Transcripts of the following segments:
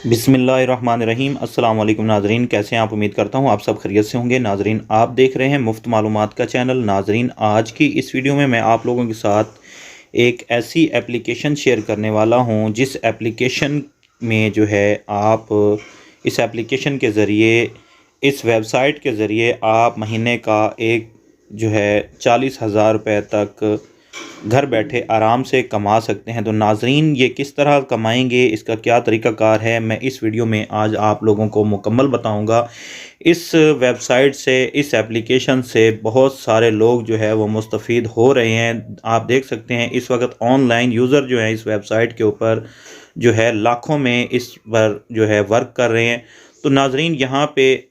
बिस्मिल्लाहिर्रहमानिर्रहीम। अस्सलाम वालेकुम नाजरीन, कैसे हैं आप? उम्मीद करता हूं आप सब खैरियत से होंगे। नाजरीन, आप देख रहे हैं मुफ्त मालूमात का चैनल। नाजरीन, आज की इस वीडियो में मैं आप लोगों के साथ एक ऐसी एप्लीकेशन शेयर करने वाला हूं जिस एप्लीकेशन में जो है आप इस एप्लीकेशन के ज़रिए, इस वेबसाइट के ज़रिए आप महीने का एक जो है 40,000 रुपये तक घर बैठे आराम से कमा सकते हैं। तो नाज़रीन, ये किस तरह कमाएंगे, इसका क्या तरीक़ाकार है, मैं इस वीडियो में आज आप लोगों को मुकम्मल बताऊंगा। इस वेबसाइट से, इस एप्लीकेशन से बहुत सारे लोग जो है वो मुस्तफ़ीद हो रहे हैं। आप देख सकते हैं इस वक्त ऑनलाइन यूज़र जो है इस वेबसाइट के ऊपर जो है लाखों में इस पर जो है वर्क कर रहे हैं। तो नाज़रीन, यहाँ पे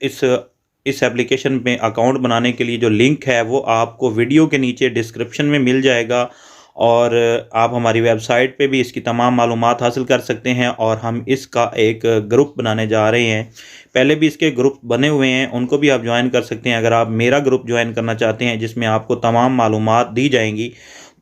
इस एप्लीकेशन में अकाउंट बनाने के लिए जो लिंक है वो आपको वीडियो के नीचे डिस्क्रिप्शन में मिल जाएगा, और आप हमारी वेबसाइट पे भी इसकी तमाम मालूमात हासिल कर सकते हैं। और हम इसका एक ग्रुप बनाने जा रहे हैं। पहले भी इसके ग्रुप बने हुए हैं, उनको भी आप ज्वाइन कर सकते हैं। अगर आप मेरा ग्रुप ज्वाइन करना चाहते हैं जिसमें आपको तमाम मालूमात दी जाएंगी,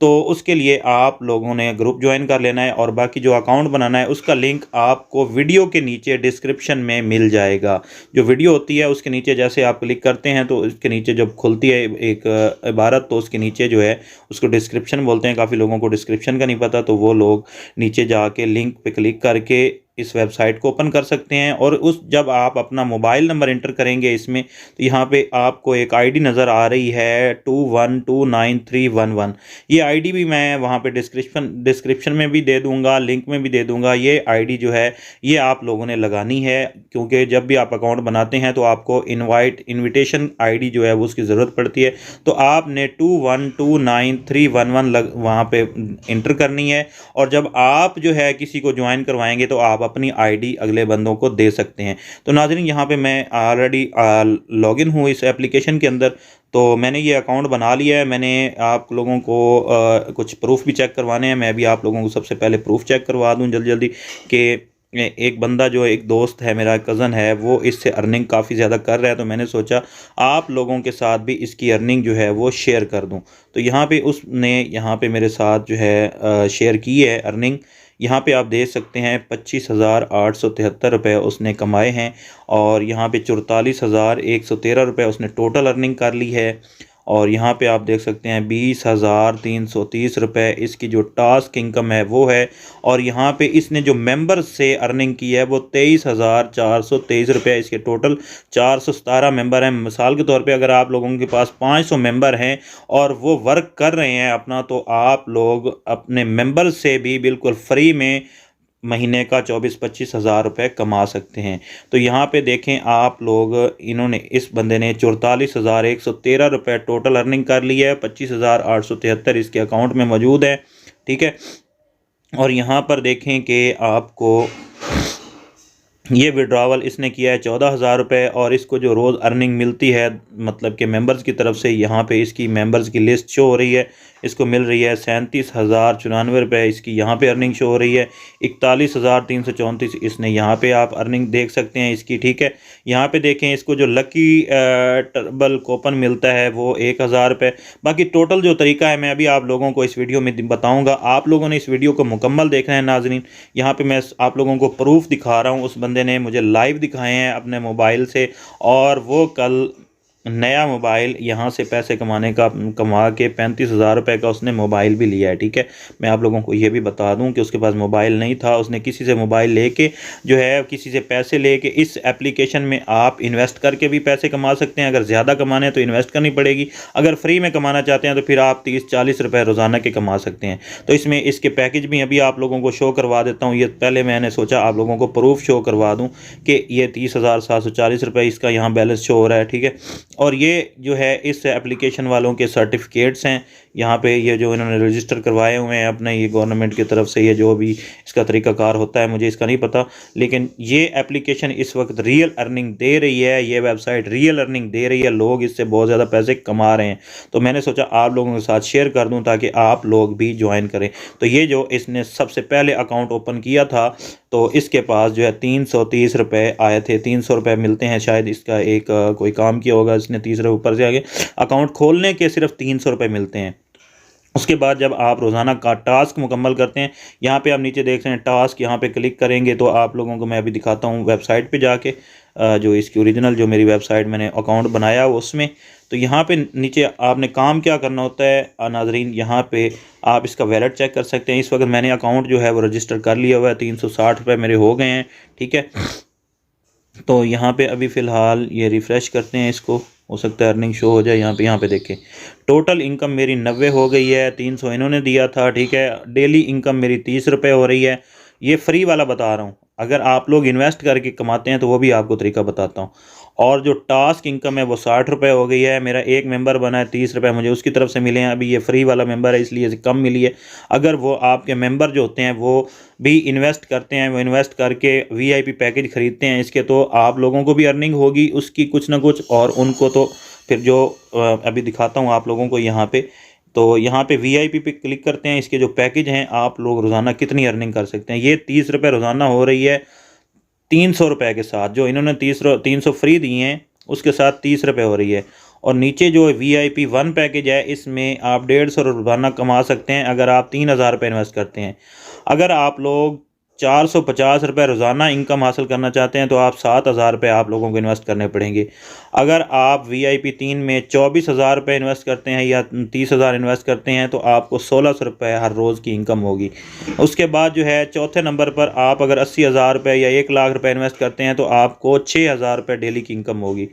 तो उसके लिए आप लोगों ने ग्रुप ज्वाइन कर लेना है, और बाकी जो अकाउंट बनाना है उसका लिंक आपको वीडियो के नीचे डिस्क्रिप्शन में मिल जाएगा। जो वीडियो होती है उसके नीचे जैसे आप क्लिक करते हैं तो उसके नीचे जब खुलती है एक इबारत, तो उसके नीचे जो है उसको डिस्क्रिप्शन बोलते हैं। काफ़ी लोगों को डिस्क्रिप्शन का नहीं पता, तो वो लोग नीचे जाके लिंक पे क्लिक करके इस वेबसाइट को ओपन कर सकते हैं। और उस जब आप अपना मोबाइल नंबर इंटर करेंगे इसमें, तो यहाँ पे आपको एक आईडी नज़र आ रही है 21299311। ये आईडी भी मैं वहाँ पे डिस्क्रिप्शन में भी दे दूँगा, लिंक में भी दे दूँगा। ये आईडी जो है ये आप लोगों ने लगानी है, क्योंकि जब भी आप अकाउंट बनाते हैं तो आपको इनविटेशन आईडी जो है वो उसकी ज़रूरत पड़ती है। तो आपने 21299311 वहाँ पे इंटर करनी है। और जब आप जो है किसी को ज्वाइन करवाएंगे तो आप अपनी आईडी अगले बंदों को दे सकते हैं। तो नाज़रीन, यहाँ पे मैं ऑलरेडी लॉगिन हूँ इस एप्लीकेशन के अंदर। तो मैंने ये अकाउंट बना लिया है। मैंने आप लोगों को कुछ प्रूफ भी चेक करवाने हैं। मैं भी आप लोगों को सबसे पहले प्रूफ चेक करवा दूं जल्दी जल्दी कि एक बंदा जो एक दोस्त है, मेरा कज़न है, वो इससे अर्निंग काफ़ी ज़्यादा कर रहा है। तो मैंने सोचा आप लोगों के साथ भी इसकी अर्निंग जो है वो शेयर कर दूं। तो यहाँ पे उसने यहाँ पे मेरे साथ जो है शेयर की है अर्निंग। यहाँ पे आप देख सकते हैं 25,873 रुपये उसने कमाए हैं, और यहाँ पे 44,113 रुपये उसने टोटल अर्निंग कर ली है। और यहाँ पे आप देख सकते हैं 20,330 रुपये इसकी जो टास्क इनकम है वो है। और यहाँ पे इसने जो मेंबर से अर्निंग की है वो 23,423 रुपये। इसके टोटल 417 मेंबर हैं। मिसाल के तौर पे अगर आप लोगों के पास 500 मेंबर हैं और वो वर्क कर रहे हैं अपना, तो आप लोग अपने मेंबर से भी बिल्कुल फ्री में महीने का 24-25 हज़ार रुपये कमा सकते हैं। तो यहाँ पे देखें आप लोग, इन्होंने, इस बंदे ने 44,113 रुपये टोटल अर्निंग कर ली है। 25,873 इसके अकाउंट में मौजूद है। ठीक है। और यहाँ पर देखें कि आपको ये विड्रॉवल इसने किया है 14,000 रुपये, और इसको जो रोज़ अर्निंग मिलती है मतलब कि मेंबर्स की तरफ से, यहाँ पे इसकी मेंबर्स की लिस्ट शो हो रही है। इसको मिल रही है 37,094 रुपये। इसकी यहाँ पे अर्निंग शो हो रही है 41,334 इसने यहाँ पे आप अर्निंग देख सकते हैं इसकी। ठीक है। यहाँ पे देखें इसको जो लकी टर्बल कूपन मिलता है वो 1,000 रुपये। बाकी टोटल जो तरीका है मैं अभी आप लोगों को इस वीडियो में बताऊँगा। आप लोगों ने इस वीडियो को मुकम्मल देखना है नाज़रीन। यहाँ पर मैं आप लोगों को प्रूफ दिखा रहा हूँ। उस बंदे ने मुझे लाइव दिखाए हैं अपने मोबाइल से, और वो कल नया मोबाइल यहाँ से पैसे कमा के 35,000 रुपये का उसने मोबाइल भी लिया है। ठीक है। मैं आप लोगों को ये भी बता दूं कि उसके पास मोबाइल नहीं था, उसने किसी से मोबाइल लेके जो है, किसी से पैसे लेके इस एप्लीकेशन में आप इन्वेस्ट करके भी पैसे कमा सकते हैं। अगर ज़्यादा कमाने हैं तो इन्वेस्ट करनी पड़ेगी, अगर फ्री में कमाना चाहते हैं तो फिर आप 30-40 रुपये रोज़ाना के कमा सकते हैं। तो इसमें इसके पैकेज भी अभी आप लोगों को शो करवा देता हूँ। ये पहले मैंने सोचा आप लोगों को प्रूफ शो करवा दूँ कि ये 30,740 रुपये इसका यहाँ बैलेंस शो हो रहा है। ठीक है। और ये जो है इस एप्लीकेशन वालों के सर्टिफिकेट्स हैं। यहाँ पे ये जो इन्होंने रजिस्टर करवाए हुए हैं अपने, ये गवर्नमेंट की तरफ से, ये जो भी इसका तरीकाकार होता है मुझे इसका नहीं पता, लेकिन ये एप्लीकेशन इस वक्त रियल अर्निंग दे रही है। ये वेबसाइट रियल अर्निंग दे रही है, लोग इससे बहुत ज़्यादा पैसे कमा रहे हैं। तो मैंने सोचा आप लोगों के साथ शेयर कर दूं ताकि आप लोग भी ज्वाइन करें। तो ये जो इसने सबसे पहले अकाउंट ओपन किया था, तो इसके पास जो है 330 रुपये आए थे। 300 रुपये मिलते हैं शायद, इसका एक कोई काम किया होगा इसने, 30 रुपये ऊपर से आगे। अकाउंट खोलने के सिर्फ 300 रुपये मिलते हैं। उसके बाद जब आप रोज़ाना का टास्क मुकम्मल करते हैं, यहाँ पे आप नीचे देख रहे हैं टास्क, यहाँ पे क्लिक करेंगे तो आप लोगों को मैं अभी दिखाता हूँ वेबसाइट पे जाके, जो इसकी ओरिजिनल जो मेरी वेबसाइट मैंने अकाउंट बनाया हो उसमें। तो यहाँ पे नीचे आपने काम क्या करना होता है नाजरीन, यहाँ पे आप इसका वैलेट चेक कर सकते हैं। इस वक्त मैंने अकाउंट जो है वो रजिस्टर कर लिया हुआ है, 360 रुपये मेरे हो गए हैं, ठीक है। तो यहाँ पे अभी फ़िलहाल ये रिफ़्रेश करते हैं इसको, हो सकता है अर्निंग शो हो जाए। यहाँ पे देखें टोटल इनकम मेरी 90 हो गई है, 300 इन्होंने दिया था, ठीक है। डेली इनकम मेरी 30 रुपये हो रही है। ये फ्री वाला बता रहा हूँ, अगर आप लोग इन्वेस्ट करके कमाते हैं तो वो भी आपको तरीका बताता हूँ। और जो टास्क इनकम है वो 60 रुपये हो गई है। मेरा एक मेंबर बना है, 30 रुपये मुझे उसकी तरफ से मिले हैं। अभी ये फ्री वाला मेंबर है इसलिए कम मिली है। अगर वो आपके मेंबर जो होते हैं वो भी इन्वेस्ट करते हैं, वो इन्वेस्ट करके वीआईपी पैकेज ख़रीदते हैं इसके, तो आप लोगों को भी अर्निंग होगी उसकी कुछ ना कुछ, और उनको तो फिर जो अभी दिखाता हूँ आप लोगों को यहाँ पे। तो यहाँ पे वीआईपी पे क्लिक करते हैं, इसके जो पैकेज हैं आप लोग रोज़ाना कितनी अर्निंग कर सकते हैं। ये 30 रुपये रोज़ाना हो रही है 300 रुपये के साथ, जो इन्होंने 300 फ्री दिए हैं उसके साथ 30 रुपये हो रही है। और नीचे जो VIP 1 पैकेज है इसमें आप 150 रोज़ाना कमा सकते हैं अगर आप 3000 रुपये इन्वेस्ट करते हैं। अगर आप लोग 450 रुपये रोज़ाना इनकम हासिल करना चाहते हैं तो आप 7000 रुपये आप लोगों को इन्वेस्ट करने पड़ेंगे। अगर आप VIP 3 में 24,000 रुपये इन्वेस्ट करते हैं या 30,000 इन्वेस्ट करते हैं तो आपको 1600 रुपये हर रोज़ की इनकम होगी। उसके बाद जो है चौथे नंबर पर आप अगर 80,000 रुपये या 1 लाख रुपये इन्वेस्ट करते हैं तो आपको 6000 रुपये डेली की इनकम होगी।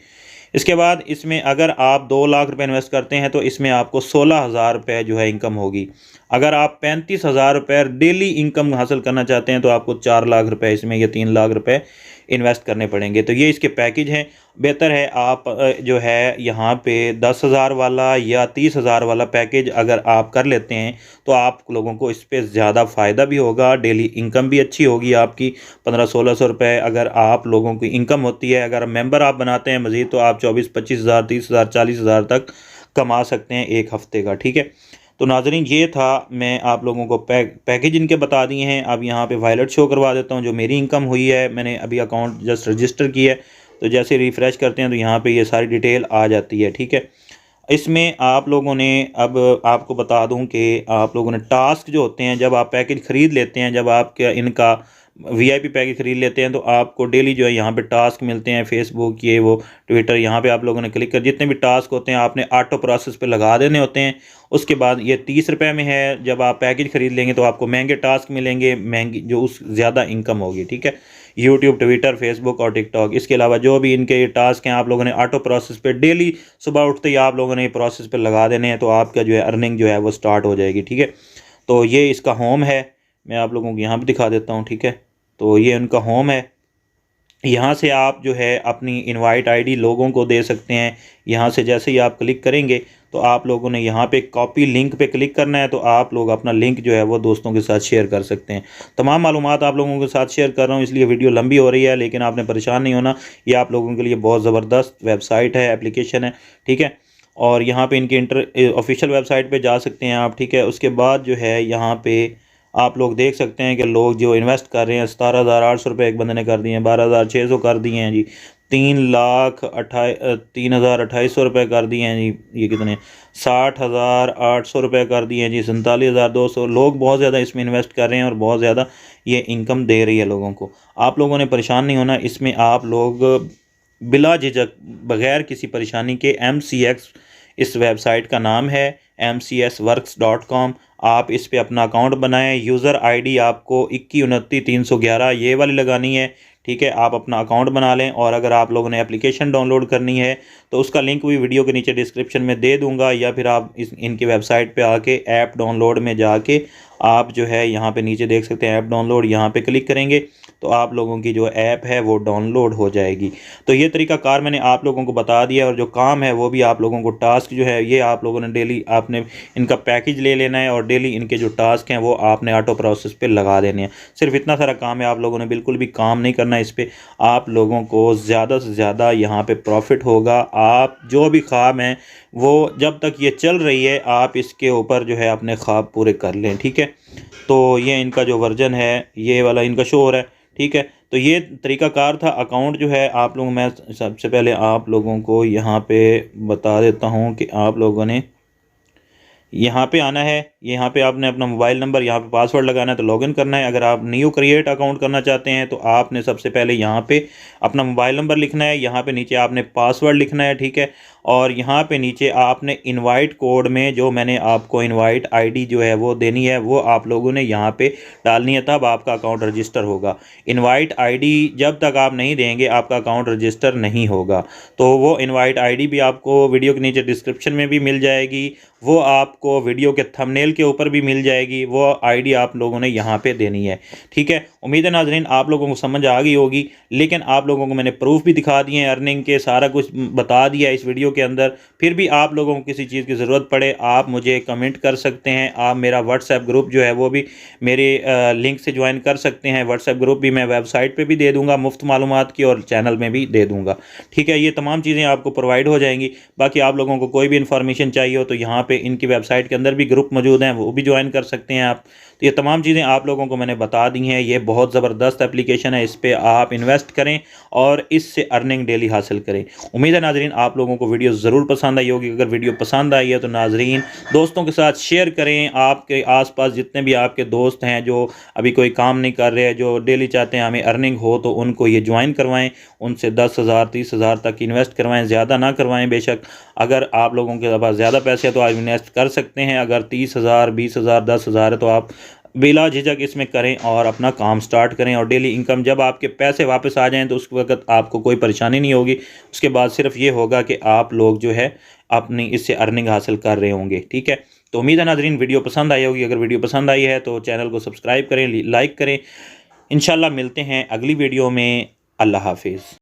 इसके बाद इसमें अगर आप 2 लाख रुपए इन्वेस्ट करते हैं तो इसमें आपको 16,000 रुपये जो है इनकम होगी। अगर आप 35,000 रुपये डेली इनकम हासिल करना चाहते हैं तो आपको 4 लाख रुपए इसमें या 3 लाख रुपए इन्वेस्ट करने पड़ेंगे। तो ये इसके पैकेज हैं। बेहतर है आप जो है यहाँ पे 10,000 वाला या 30,000 वाला पैकेज अगर आप कर लेते हैं तो आप लोगों को इस पर ज़्यादा फ़ायदा भी होगा, डेली इनकम भी अच्छी होगी आपकी। 1500-1600 रुपये अगर आप लोगों की इनकम होती है, अगर मेंबर आप बनाते हैं मज़ीद तो आप 24-25,000, 30,000, 40,000 तक कमा सकते हैं एक हफ़्ते का, ठीक है। तो नाज़रीन ये था, मैं आप लोगों को पैकेज इनके बता दिए हैं। अब यहाँ पे वायलेट शो करवा देता हूँ जो मेरी इनकम हुई है। मैंने अभी अकाउंट जस्ट रजिस्टर किया है, तो जैसे रिफ़्रेश करते हैं तो यहाँ पे ये सारी डिटेल आ जाती है, ठीक है। इसमें आप लोगों ने, अब आपको बता दूं कि आप लोगों ने टास्क जो होते हैं, जब आप पैकेज ख़रीद लेते हैं, जब आप इनका VIP पैकेज ख़रीद लेते हैं तो आपको डेली जो है यहाँ पे टास्क मिलते हैं। फेसबुक, ये वो, ट्विटर, यहाँ पे आप लोगों ने क्लिक कर जितने भी टास्क होते हैं आपने ऑटो प्रोसेस पे लगा देने होते हैं। उसके बाद ये 30 रुपये में है। जब आप पैकेज ख़रीद लेंगे तो आपको महंगे टास्क मिलेंगे, महंगी जो उस ज़्यादा इनकम होगी, ठीक है। यूट्यूब, ट्विटर, फेसबुक और टिकटॉक, इसके अलावा जो भी इनके ये टास्क हैं आप लोगों ने ऑटो प्रोसेस पे डेली सुबह उठते ही आप लोगों ने ये प्रोसेस पे लगा देने हैं, तो आपका जो है अर्निंग जो है वो स्टार्ट हो जाएगी, ठीक है। तो ये इसका होम है, मैं आप लोगों को यहाँ पर दिखा देता हूँ, ठीक है। तो ये उनका होम है। यहाँ से आप जो है अपनी इनवाइट ID लोगों को दे सकते हैं। यहाँ से जैसे ही आप क्लिक करेंगे तो आप लोगों ने यहाँ पे कॉपी लिंक पे क्लिक करना है, तो आप लोग अपना लिंक जो है वो दोस्तों के साथ शेयर कर सकते हैं। तमाम मालूमात आप लोगों के साथ शेयर कर रहा हूँ, इसलिए वीडियो लंबी हो रही है, लेकिन आपने परेशान नहीं होना। ये आप लोगों के लिए बहुत ज़बरदस्त वेबसाइट है, एप्लीकेशन है, ठीक है। और यहाँ पे इनकी ऑफिशियल वेबसाइट पे जा सकते हैं आप, ठीक है। उसके बाद जो है यहाँ पे आप लोग देख सकते हैं कि लोग जो इन्वेस्ट कर रहे हैं, 17,800 रुपये एक बंदे ने कर दिए हैं, 12,600 कर दिए हैं जी, 3,28,000 रुपये कर दिए हैं जी, ये कितने 60,800 रुपये कर दिए हैं जी, 47,200। लोग बहुत ज़्यादा इसमें इन्वेस्ट कर रहे हैं और बहुत ज़्यादा ये इनकम दे रही है लोगों को। आप लोगों ने परेशान नहीं होना, इसमें आप लोग बिला झिझक बग़ैर किसी परेशानी के MCX इस वेबसाइट का नाम है, mcsworks.com। आप इस पे अपना अकाउंट बनाएं। यूज़र ID आपको 2129 ये वाली लगानी है, ठीक है। आप अपना अकाउंट बना लें। और अगर आप लोगों ने एप्लीकेशन डाउनलोड करनी है तो उसका लिंक भी वीडियो के नीचे डिस्क्रिप्शन में दे दूंगा, या फिर आप इनकी वेबसाइट पे आके ऐप डाउनलोड में जाके आप जो है यहाँ पे नीचे देख सकते हैं ऐप डाउनलोड, यहाँ पे क्लिक करेंगे तो आप लोगों की जो ऐप है वो डाउनलोड हो जाएगी। तो ये तरीका कार मैंने आप लोगों को बता दिया, और जो काम है वो भी आप लोगों को, टास्क जो है ये आप लोगों ने डेली आपने इनका पैकेज ले लेना है और डेली इनके जो टास्क हैं वो आपने ऑटो प्रोसेस पे लगा देने हैं। सिर्फ इतना सारा काम है, आप लोगों ने बिल्कुल भी काम नहीं करना इस पर। आप लोगों को ज़्यादा से ज़्यादा यहाँ पर प्रॉफिट होगा। आप जो भी ख्वाब हैं वो जब तक ये चल रही है आप इसके ऊपर जो है अपने ख्वाब पूरे कर लें, ठीक है। तो ये इनका जो वर्जन है ये वाला इनका शो हो रहा है, ठीक है। तो ये तरीक़ाकार था। अकाउंट जो है आप लोग, मैं सबसे पहले आप लोगों को यहाँ पे बता देता हूँ कि आप लोगों ने यहाँ पे आना है, यहाँ पे आपने अपना मोबाइल नंबर, यहाँ पे पासवर्ड लगाना है, तो लॉगिन करना है। अगर आप न्यू क्रिएट अकाउंट करना चाहते हैं तो आपने सबसे पहले यहाँ पे अपना मोबाइल नंबर लिखना है, यहाँ पे नीचे आपने पासवर्ड लिखना है, ठीक है। और यहाँ पे नीचे आपने इनवाइट कोड में जो मैंने आपको इनवाइट आईडी जो है वो देनी है, वो आप लोगों ने यहाँ पे डालनी है, तब आपका अकाउंट रजिस्टर होगा। इनवाइट आईडी जब तक आप नहीं देंगे आपका अकाउंट रजिस्टर नहीं होगा। तो वो इनवाइट आईडी भी आपको वीडियो के नीचे डिस्क्रिप्शन में भी मिल जाएगी, वो आपको वीडियो के थंबनेल के ऊपर भी मिल जाएगी। वो आईडी आप लोगों ने यहाँ पे देनी है, ठीक है। उम्मीद है नाज़रीन आप लोगों को समझ आ गई होगी, लेकिन आप लोगों को मैंने प्रूफ भी दिखा दिए हैं अर्निंग के, सारा कुछ बता दिया इस वीडियो के अंदर। फिर भी आप लोगों को किसी चीज़ की ज़रूरत पड़े आप मुझे कमेंट कर सकते हैं। आप मेरा व्हाट्सएप ग्रुप जो है वो भी मेरे लिंक से ज्वाइन कर सकते हैं। व्हाट्सएप ग्रुप भी मैं वेबसाइट पर भी दे दूँगा मुफ्त मालूमात की, और चैनल में भी दे दूँगा, ठीक है। ये तमाम चीज़ें आपको प्रोवाइड हो जाएंगी। बाकी आप लोगों को कोई भी इन्फॉर्मेशन चाहिए हो तो यहाँ पे इनकी वेबसाइट के अंदर भी ग्रुप मौजूद हैं, वो भी ज्वाइन कर सकते हैं आप। तो ये तमाम चीज़ें आप लोगों को मैंने बता दी हैं। ये बहुत ज़बरदस्त एप्लीकेशन है, इस पर आप इन्वेस्ट करें और इससे अर्निंग डेली हासिल करें। उम्मीद है नाजरीन आप लोगों को वीडियो ज़रूर पसंद आई होगी। अगर वीडियो पसंद आई है तो नाजरीन दोस्तों के साथ शेयर करें। आपके आसपास जितने भी आपके दोस्त हैं जो अभी कोई काम नहीं कर रहे हैं, जो डेली चाहते हैं हमें अर्निंग हो, तो उनको ये ज्वाइन करवाएं। उनसे 10,000 30,000 तक इन्वेस्ट करवाएं, ज़्यादा ना करवाएं। बेशक अगर आप लोगों के पास ज़्यादा पैसे हैं तो आप इन्वेस्ट कर सकते हैं। अगर 30,000 20,000 10,000 है तो आप बिला झिझक इसमें करें और अपना काम स्टार्ट करें। और डेली इनकम जब आपके पैसे वापस आ जाएं तो उस वक्त आपको कोई परेशानी नहीं होगी। उसके बाद सिर्फ ये होगा कि आप लोग जो है अपनी इससे अर्निंग हासिल कर रहे होंगे, ठीक है। तो उम्मीद है नाज़रीन वीडियो पसंद आई होगी। अगर वीडियो पसंद आई है तो चैनल को सब्सक्राइब करें, लाइक करें। इंशाल्लाह मिलते हैं अगली वीडियो में। अल्लाह हाफिज़।